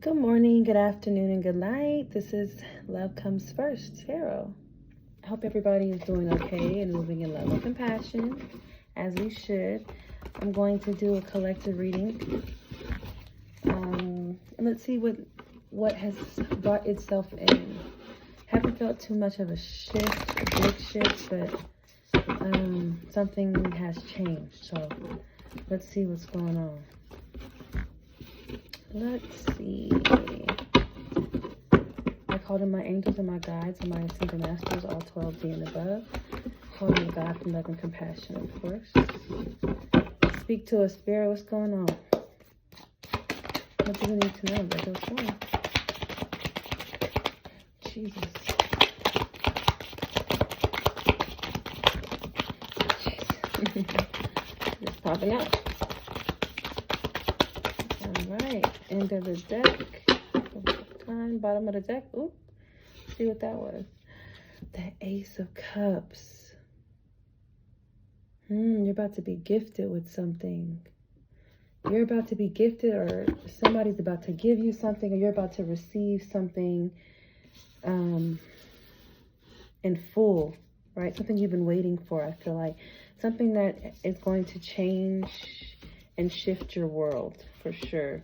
Good morning, good afternoon, and good night. This is Love Comes First Tarot. I hope everybody is doing okay and moving in love and compassion, as we should. I'm going to do a collective reading. And let's see what has brought itself in. Haven't felt too much of a shift, a big shift, but something has changed. So let's see what's going on. Let's see. I called in my angels and my guides and my ascended masters, all 12 being above. Calling in God from love and compassion, of course. Speak to a spirit. What's going on? What do we need to know? Let us know. Jesus. Just popping out. Alright. End of the deck. Bottom of the deck. Oop. See what that was. The Ace of Cups. You're about to be gifted with something. You're about to be gifted, or somebody's about to give you something, or you're about to receive something in full, right? Something you've been waiting for, I feel like. Something that is going to change and shift your world, for sure.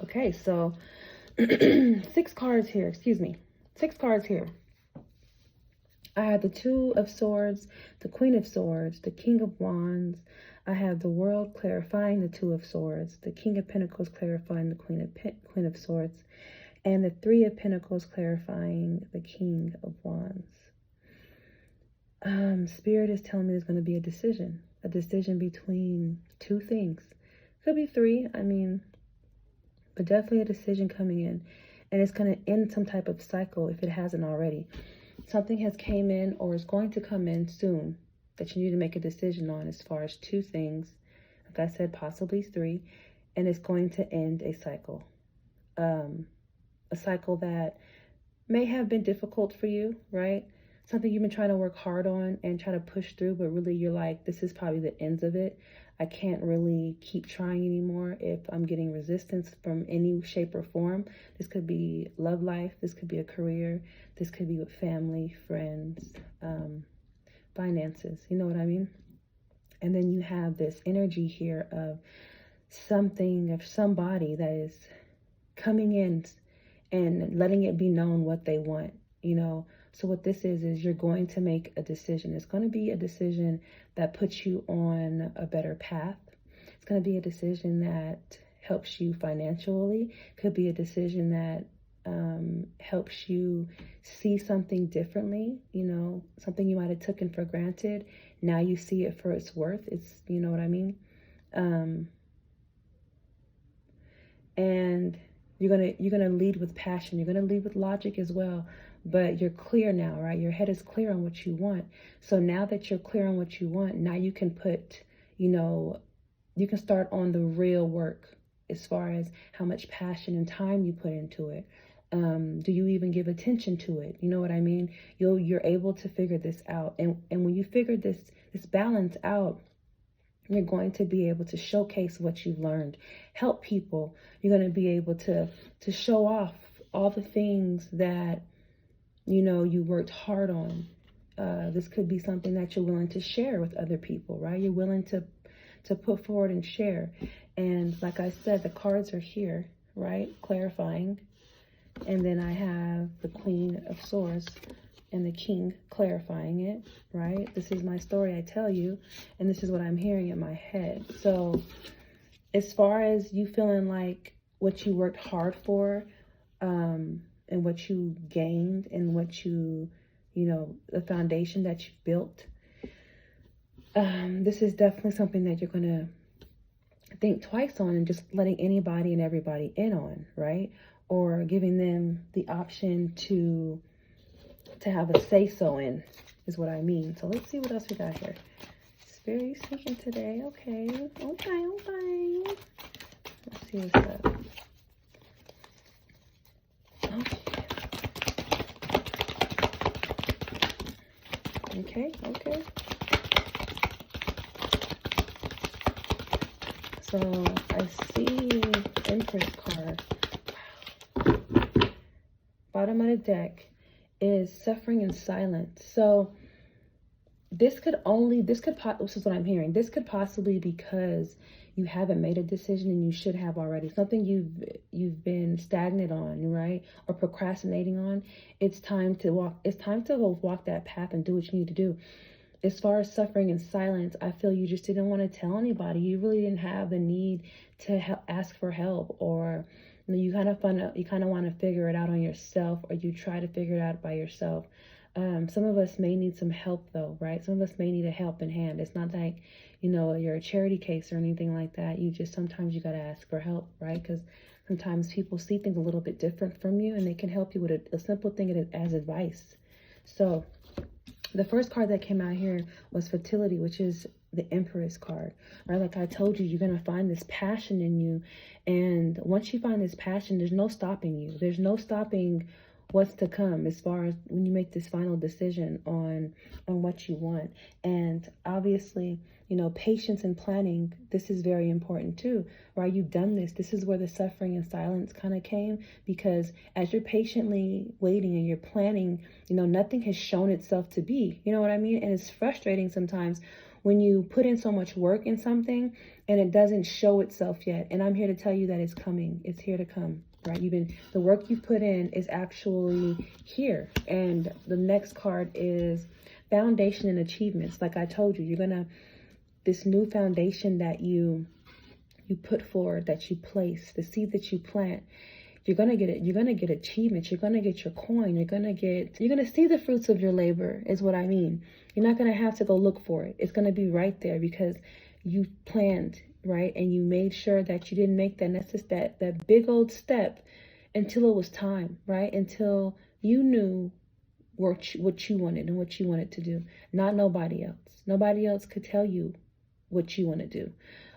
Okay, so 6 cards here, excuse me. 6 cards here. I have the Two of Swords, the Queen of Swords, the King of Wands. I have the World clarifying the Two of Swords, the King of Pentacles clarifying the Queen of Swords, and the Three of Pentacles clarifying the King of Wands. Spirit is telling me there's going to be a decision between 2 things. Could be 3, but definitely a decision coming in. And it's going to end some type of cycle if it hasn't already. Something has came in or is going to come in soon that you need to make a decision on as far as 2 things. Like I said, possibly 3. And it's going to end a cycle. A cycle that may have been difficult for you, right? Something you've been trying to work hard on and try to push through, but really you're like, this is probably the ends of it. I can't really keep trying anymore if I'm getting resistance from any shape or form. This could be love life. This could be a career. This could be with family, friends, finances. You know what I mean? And then you have this energy here of something, of somebody that is coming in and letting it be known what they want, you know. So what this is you're going to make a decision. It's going to be a decision that puts you on a better path. It's going to be a decision that helps you financially. Could be a decision that helps you see something differently, you know, something you might have taken for granted. Now you see it for its worth. It's, you know what I mean? And you're gonna lead with passion. You're gonna lead with logic as well. But you're clear now, right? Your head is clear on what you want. So now that you're clear on what you want, now you can put, you know, you can start on the real work as far as how much passion and time you put into it. Do you even give attention to it? You know what I mean? You're able to figure this out. And when you figure this balance out, you're going to be able to showcase what you've learned, help people. You're going to be able to show off all the things that, you know, you worked hard on. This could be something that you're willing to share with other people, right? You're willing to put forward and share. And like I said, the cards are here, right? Clarifying. And then I have the Queen of Swords and the King clarifying it, right? This is my story I tell you, and this is what I'm hearing in my head. So as far as you feeling like what you worked hard for, and what you gained and what you know, the foundation that you built, this is definitely something that you're going to think twice on and just letting anybody and everybody in on, right? Or giving them the option to have a say-so in, is what I mean. So let's see what else we got here. Spirit, you speaking today? Okay. Let's see what's up. Okay. So I see Empress card. Wow, bottom of the deck is suffering in silence. So this is what I'm hearing. This could possibly be because you haven't made a decision and you should have already. Something you've been stagnant on, right? Or procrastinating on. It's time to go walk that path and do what you need to do. As far as suffering in silence, I feel you just didn't want to tell anybody. You really didn't have the need to ask for help, or you kind of want to figure it out on yourself, or you try to figure it out by yourself. Some of us may need some help though, right? Some of us may need a helping hand. It's not like, you're a charity case or anything like that. Sometimes you got to ask for help, right? Because sometimes people see things a little bit different from you, and they can help you with a simple thing as advice. So the first card that came out here was fertility, which is the Empress card, right? Like I told you, you're going to find this passion in you. And once you find this passion, there's no stopping you. There's no stopping what's to come as far as when you make this final decision on what you want. And obviously, patience and planning, this is very important too, right? You've done this. This is where the suffering and silence kind of came, because as you're patiently waiting and you're planning, nothing has shown itself to be, you know what I mean? And it's frustrating sometimes when you put in so much work in something and it doesn't show itself yet. And I'm here to tell you that it's coming. It's here to come, right? The work you've put in is actually here. And the next card is foundation and achievements. Like I told you, this new foundation that you put forward, that you place, the seed that you plant, you're gonna get it. You're gonna get achievements. You're gonna get your coin. You're gonna see the fruits of your labor, is what I mean. You're not gonna have to go look for it. It's gonna be right there because you planned, right? And you made sure that you didn't make that big old step until it was time, right? Until you knew what you wanted and what you wanted to do. Not nobody else. Nobody else could tell you what you want to do.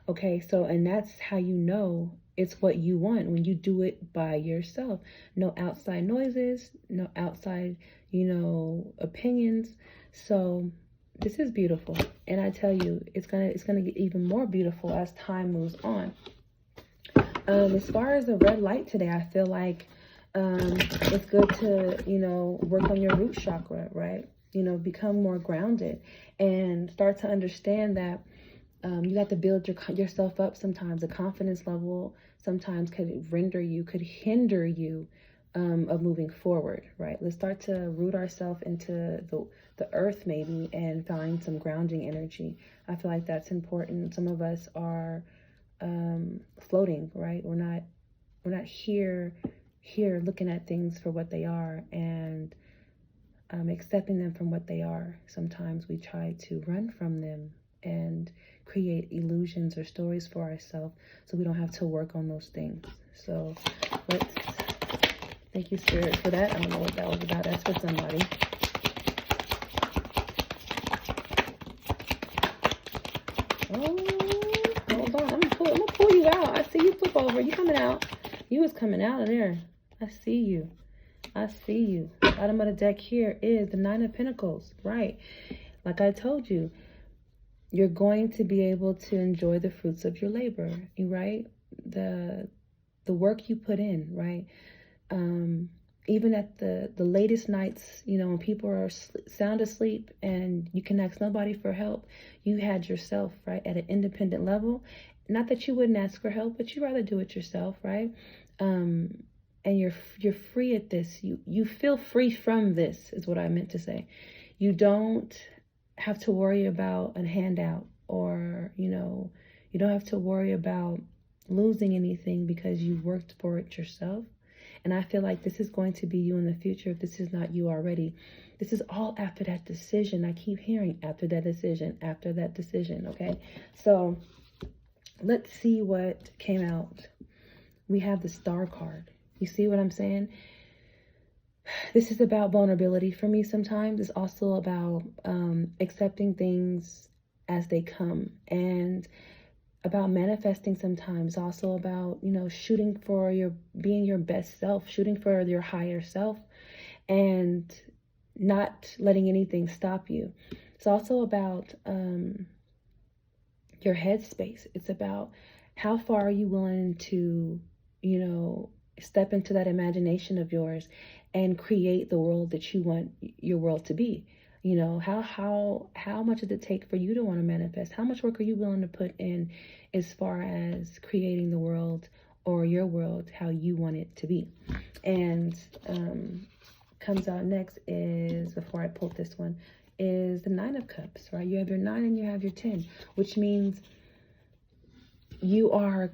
Okay, so, and that's how you know it's what you want, when you do it by yourself. No outside noises, no outside, opinions. So this is beautiful. And I tell you, it's gonna get even more beautiful as time moves on. As far as the red light today, I feel like it's good to, work on your root chakra, right? Become more grounded and start to understand that you have to build yourself up sometimes. The confidence level sometimes could hinder you of moving forward, right? Let's start to root ourselves into the earth maybe and find some grounding energy. I feel like that's important. Some of us are floating, right? We're not here looking at things for what they are and accepting them from what they are. Sometimes we try to run from them and create illusions or stories for ourselves so we don't have to work on those things. So thank you, Spirit, for that. I don't know what that was about. That's for somebody. Oh, hold on. I'm gonna pull you out. I see you flip over. You coming out. You was coming out of there. I see you. Bottom of the deck here is the Nine of Pentacles, right? Like I told you, you're going to be able to enjoy the fruits of your labor, right? The work you put in, right? Even at the latest nights, when people are sound asleep and you can ask nobody for help, you had yourself, right, at an independent level. Not that you wouldn't ask for help, but you'd rather do it yourself, right? And you're free at this. You feel free from this, is what I meant to say. You don't have to worry about a handout, or you don't have to worry about losing anything because you worked for it yourself. And I feel like this is going to be you in the future if this is not you already. This is all after that decision. I keep hearing after that decision, okay? So let's see what came out. We have the Star card. You see what I'm saying? This is about vulnerability for me sometimes. It's also about accepting things as they come, and about manifesting sometimes. Also about, shooting for being your best self, shooting for your higher self, and not letting anything stop you. It's also about your headspace. It's about how far are you willing to, step into that imagination of yours and create the world that you want your world to be. You know, how much does it take for you to want to manifest? How much work are you willing to put in as far as creating the world or your world how you want it to be? And comes out next is, before I pull this one, is the Nine of Cups, right? You have your 9 and you have your 10, which means you are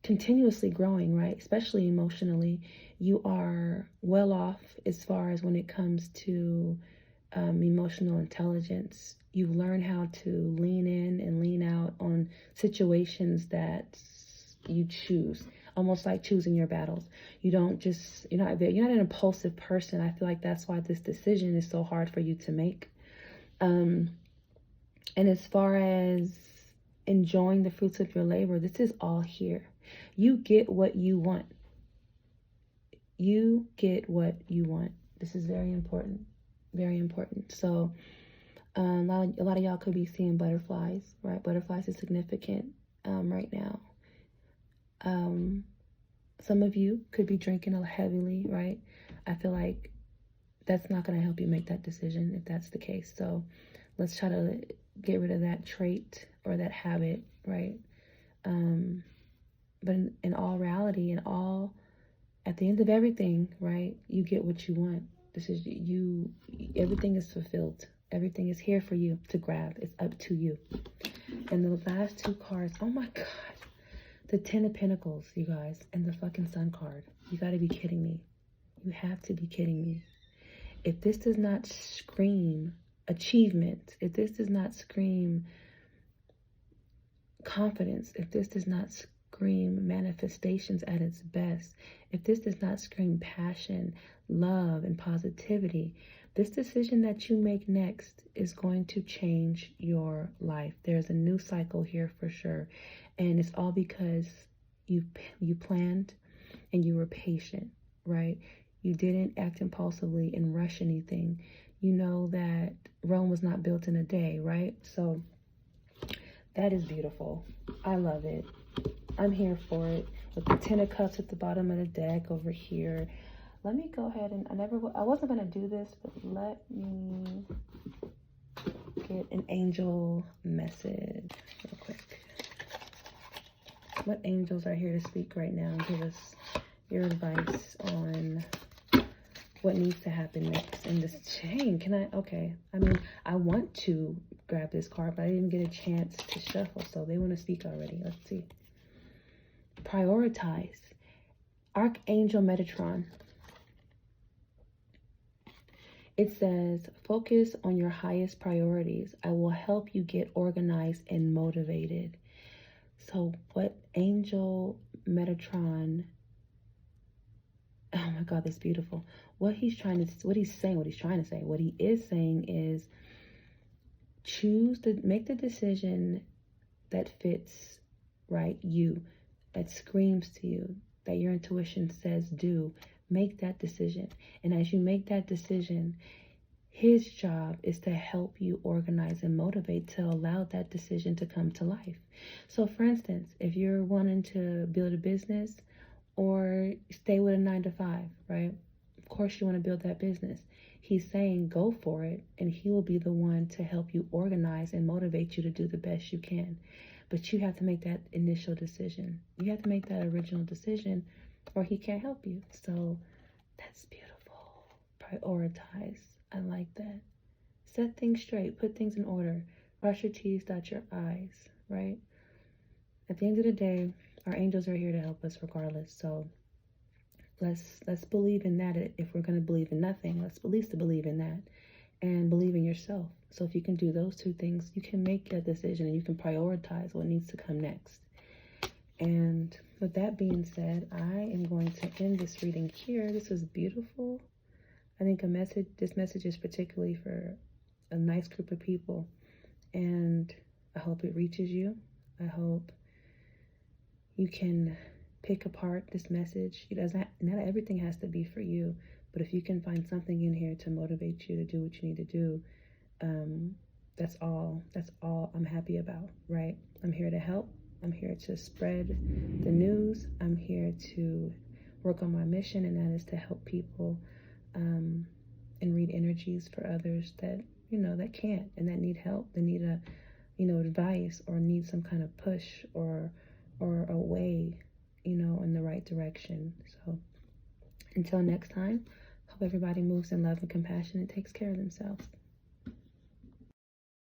continuously growing, right? Especially emotionally. You are well off as far as when it comes to emotional intelligence. You've learned how to lean in and lean out on situations that you choose, almost like choosing your battles. You don't just, you're not an impulsive person. I feel like that's why this decision is so hard for you to make. And as far as enjoying the fruits of your labor, this is all here. You get what you want. You get what you want. This is very important. Very important. So a lot of y'all could be seeing butterflies, right? Butterflies is significant right now. Some of you could be drinking heavily, right? I feel like that's not going to help you make that decision if that's the case. So let's try to get rid of that trait or that habit, right? But in all reality, at the end of everything, right, you get what you want. This is you, everything is fulfilled. Everything is here for you to grab. It's up to you. And the last 2 cards, oh my God. The 10 of Pentacles, you guys, and the fucking Sun card. You gotta be kidding me. You have to be kidding me. If this does not scream achievement, if this does not scream confidence, if this does not scream manifestations at its best, if this does not scream passion, love, and positivity, this decision that you make next is going to change your life. There's a new cycle here for sure. And it's all because you planned and you were patient, right? You didn't act impulsively and rush anything. You know that Rome was not built in a day, right? So that is beautiful. I love it. I'm here for it. With the 10 of Cups at the bottom of the deck over here. Let me go ahead and, I wasn't going to do this, but let me get an angel message real quick. What angels are here to speak right now and give us your advice on what needs to happen next in this chain? Okay. I mean, I want to grab this card, but I didn't get a chance to shuffle, so they want to speak already. Let's see. Prioritize. Archangel Metatron. It says, focus on your highest priorities. I will help you get organized and motivated. So what Angel Metatron, oh my God, that's beautiful. What he is saying is make the decision that fits, right? You, that screams to you, that your intuition says do. Make that decision. And as you make that decision, his job is to help you organize and motivate to allow that decision to come to life. So for instance, if you're wanting to build a business or stay with a 9-to-5, right? Of course you want to build that business. He's saying go for it, and he will be the one to help you organize and motivate you to do the best you can. But you have to make that initial decision. You have to make that original decision, or he can't help you. So that's beautiful. Prioritize. I like that. Set things straight. Put things in order. Brush your T's, dot your I's, right? At the end of the day, our angels are here to help us regardless. So let's believe in that. If we're going to believe in nothing, let's at least believe in that and believe in yourself. So if you can do those 2 things, you can make a decision and you can prioritize what needs to come next. And with that being said, I am going to end this reading here. This was beautiful. I think this message is particularly for a nice group of people, and I hope it reaches you. I hope you can pick apart this message. Not everything has to be for you, but if you can find something in here to motivate you to do what you need to do, that's all I'm happy about, right? I'm here to help. I'm here to spread the news. I'm here to work on my mission, and that is to help people and read energies for others that, that can't and that need help, that need advice, or need some kind of push or a way, in the right direction. So until next time, hope everybody moves in love and compassion and takes care of themselves.